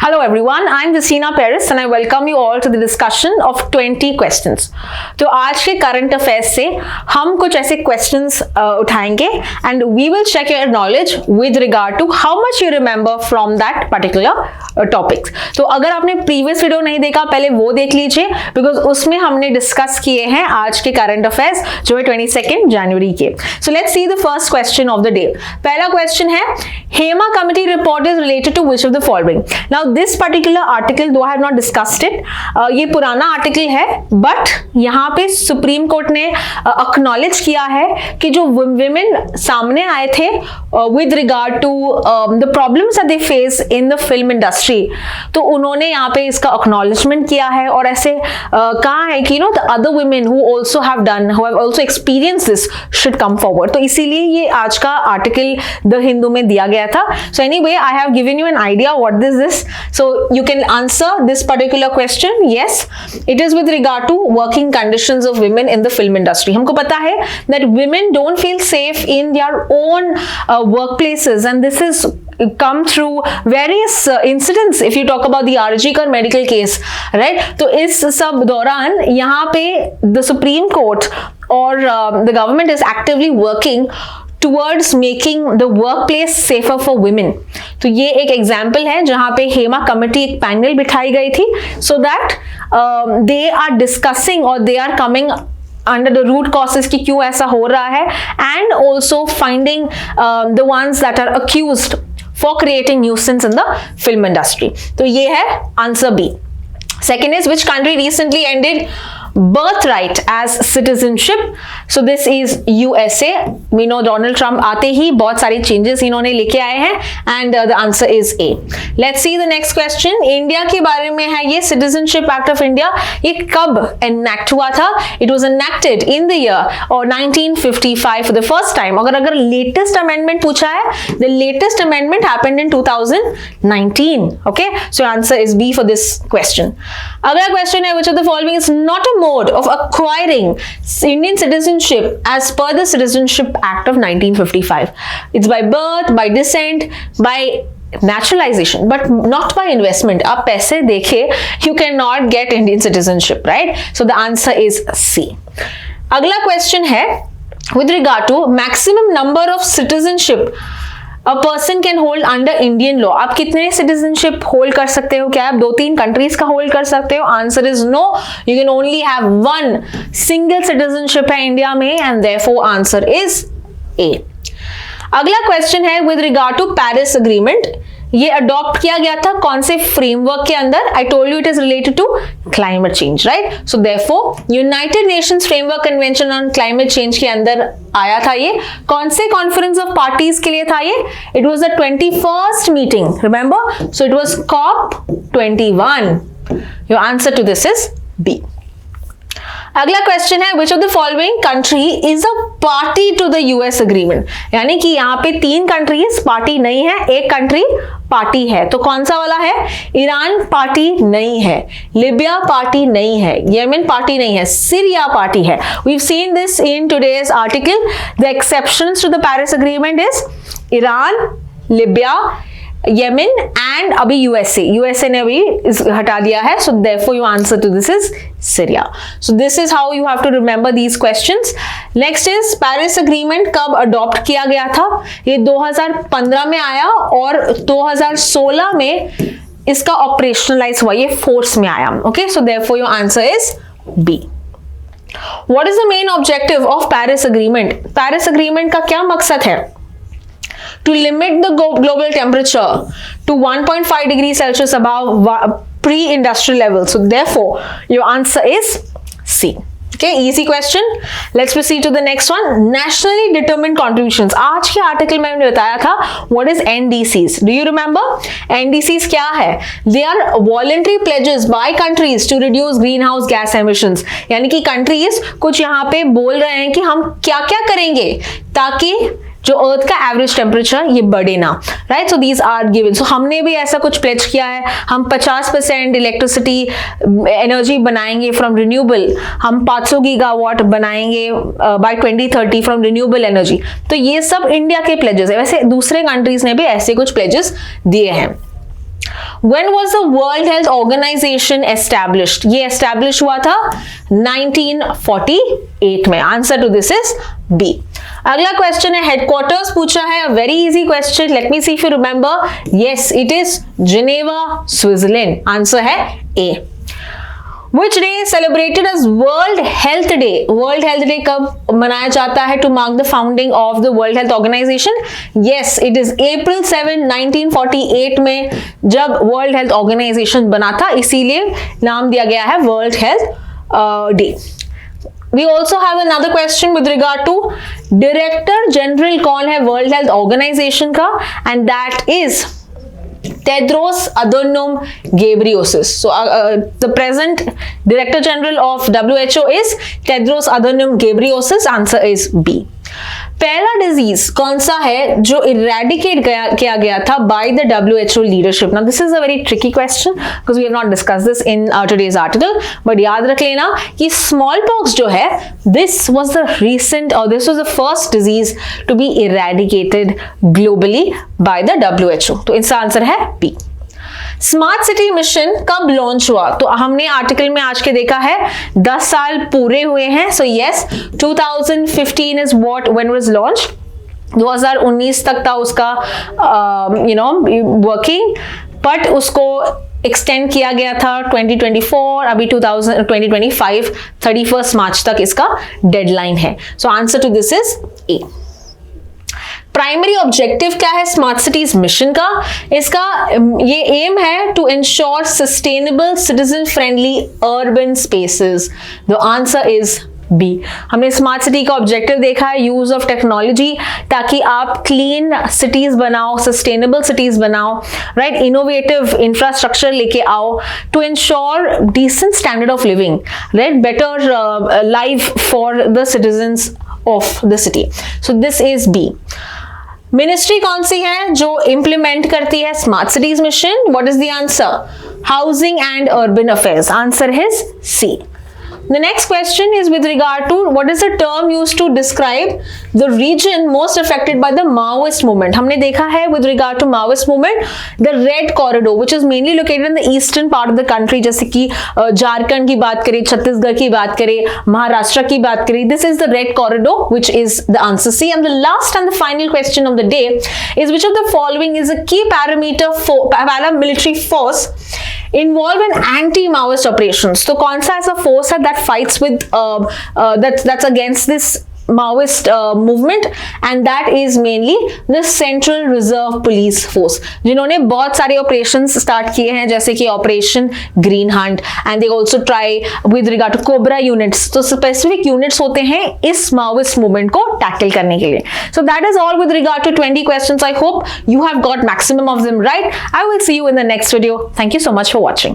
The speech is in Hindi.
Hello everyone, I'm Justina Paris and I welcome you all to the discussion of 20 questions. तो आज के करंट अफेयर्स से हम कुछ ऐसे क्वेश्चंस उठाएंगे and we will check your knowledge with regard to how much you remember from that particular topic. तो अगर आपने प्रीवियस वीडियो नहीं देखा पहले वो देख लीजिए बिकॉज उसमें हमने डिस्कस किए हैं आज के करंट अफेयर्स जो है 22 जनवरी के. So let's see the first question of the day. पहला क्वेश्चन है Hema committee report is related to which of the following. Now this particular article though I have not discussed it, ये पुराना आर्टिकल है बट यहाँ पे सुप्रीम कोर्ट ने एक्नॉलेज किया है कि जो विमेन सामने आए थे with regard to the problems that they face in the film industry, तो उन्होंने यहाँ पे इसका एक्नॉलेजमेंट किया है और ऐसे कहा है कि the other women who also have done who have also experience this should come forward. तो इसीलिए ये आज का आर्टिकल द हिंदू में दिया गया था. So anyway I have given you an idea what is this. So you can answer this particular question. Yes, it is with regard to working conditions of women in the film industry. हमको पता है that women don't feel safe in their own workplaces and this is come through various incidents. If you talk about the RG Kar medical case, right? तो इस सब दौरान यहाँ पे the Supreme Court or the government is actively working towards making the workplace safer for women. तो ये एक एग्जाम्पल है जहां पे हेमा कमिटी एक पैनल बिठाई गई थी so that they are discussing or they are coming under the root causes कि क्यों ऐसा हो रहा है and also finding the ones that are accused for creating nuisance in the film industry. तो ये है answer B. Second is which country recently ended birthright as citizenship. So this is USA. We know Donald Trump आते ही बहुत सारी changes इन्होंने लेके आए हैं and the answer is A. Let's see the next question. India के बारे में है ये Citizenship Act of India. ये कब enact हुआ था? It was enacted in the year or 1955 for the first time. अगर latest amendment पूछा है, the latest amendment happened in 2019. Okay, so answer is B for this question. अगला question है which of the following is not a mode of acquiring Indian citizenship as per the Citizenship Act of 1955. It's by birth, by descent, by naturalization, but not by investment. आप पैसे देखे, you cannot get Indian citizenship, right? So the answer is C. अगला question है with regard to maximum number of citizenship a person can hold under Indian law. आप कितने सिटीजनशिप होल्ड कर सकते हो? क्या आप 2-3 कंट्रीज का होल्ड कर सकते हो? Answer is no. You can only have one single citizenship है इंडिया में and therefore answer is A. अगला क्वेश्चन है with regard to Paris Agreement. ये अडॉप्ट किया गया था कौन से फ्रेमवर्क के अंदर? I told you it is related to climate change, right? So therefore United Nations Framework Convention on Climate Change के अंदर आया था ये. कौन से कॉन्फ्रेंस ऑफ पार्टीज के लिए था ये? It was the 21st meeting, remember? So it was COP21. Your answer to this is B. अगला क्वेश्चन है which of the following country is a party to the US agreement. यानी कि यहाँ पे 3 कंट्रीज पार्टी नहीं है, एक कंट्री पार्टी है. तो कौन सा वाला है? ईरान पार्टी नहीं है, लिबिया पार्टी नहीं है, येमेन पार्टी नहीं है, सीरिया पार्टी है. We've seen this in today's article. The exceptions to the Paris Agreement is Iran, Libya, Yemen and अभी यूएसए ने भी हटा दिया है. So therefore your answer to this is Syria. So this is how you have to remember these questions. Next is Paris Agreement कब अडॉप्ट किया गया था? ये 2015 में आया और 2016 में इसका ऑपरेशनलाइज हुआ, ये फोर्स में आया. Okay, so therefore your answer is B. What is the main objective of Paris Agreement? Paris Agreement का क्या मकसद है? To limit the global temperature to 1.5 degrees Celsius above pre-industrial level. So therefore, your answer is C. Okay, easy question. Let's proceed to the next one. Nationally determined contributions. आज के आर्टिकल में मैंने बताया था what is NDCs. Do you remember? NDCs क्या है? They are voluntary pledges by countries to reduce greenhouse gas emissions. यानी कि countries कुछ यहाँ पे बोल रहे हैं कि हम क्या क्या करेंगे ताकि जो अर्थ का एवरेज टेम्परेचर ये बढ़े ना, right? So these are given. So हमने भी ऐसा कुछ प्लेज किया है, हम 50% इलेक्ट्रिसिटी एनर्जी बनाएंगे फ्रॉम रिन्यूएबल, हम 500 गीगावाट बनाएंगे बाय 2030 फ्रॉम रिन्यूएबल एनर्जी. तो ये सब इंडिया के प्लेजेस है. वैसे दूसरे कंट्रीज ने भी ऐसे कुछ प्लेजेस दिए हैं. When was the World Health Organization established? ये establish हुआ था 1948 में. Answer to this is B. अगला क्वेश्चन है हेडक्वार्टर्स पूछा है. A very easy question. Let me see if you remember. Yes, it is Geneva, Switzerland. Answer है A. Which day is celebrated as World Health Day? World Health Day कब मनाया जाता है to mark the founding of the World Health Organization? Yes, it is April 7, 1948 में जब World Health Organization बना था, इसीलिए नाम दिया गया है World Health Day. We also have another question with regard to Director General कौन है World Health Organization का, and that is Tedros Adhanom Ghebreyesus. So the present Director General of WHO is Tedros Adhanom Ghebreyesus. Answer is B. पहला डिजीज कौन सा है जो इरेडिकेट किया गया था by the WHO leadership? Now this is a very tricky question because we have not discuss this in today's article, but याद रख लेना कि स्मॉल पॉक्स जो है दिस वाज द रीसेंट और this was the first disease to be eradicated globally by the WHO. तो इसका आंसर है बी. स्मार्ट सिटी मिशन कब लॉन्च हुआ? तो हमने आर्टिकल में आज के देखा है 10 साल पूरे हुए हैं. So yes, 2015 is what when was launch. 2019 तक था उसका वर्किंग, बट उसको एक्सटेंड किया गया था 2024. अभी 2025 31 मार्च तक इसका डेडलाइन है. So answer to this is A. Primary objective क्या है स्मार्ट सिटीज मिशन का? इसका ये एम है to ensure sustainable citizen friendly urban spaces. The answer is B. हमने स्मार्ट सिटी का ऑब्जेक्टिव देखा है यूज ऑफ टेक्नोलॉजी ताकि आप क्लीन सिटीज बनाओ, सस्टेनेबल सिटीज बनाओ, राइट, इनोवेटिव इंफ्रास्ट्रक्चर लेके आओ to ensure decent standard of living, right, better life for the citizens of the city. So this is B. Ministry कौन सी है जो इंप्लीमेंट करती है smart cities mission? What is the answer? Housing and urban affairs. Answer is C. The next question is with regard to what is the term used to describe the region most affected by the Maoist movement. हमने देखा है with regard to Maoist movement the Red Corridor which is mainly located in the eastern part of the country. जैसे कि झारखंड की बात करें, छत्तीसगढ़ की बात करें, महाराष्ट्र की बात करें. This is the Red Corridor which is the answer C. And the last and the final question of the day is which of the following is a key paramilitary force involved in anti-Maoist operations? तो कौन सा ऐसा फोर्स है that fights with that's against this Maoist movement, and that is mainly the Central Reserve Police Force, जिन्होंने बहुत सारे operations start किए हैं जैसे कि Operation Green Hunt, and they also try with regard to Cobra units. तो specific units होते हैं इस Maoist movement को tackle करने के लिए. So that is all with regard to 20 questions. I hope you have got maximum of them right. I will see you in the next video. Thank you so much for watching.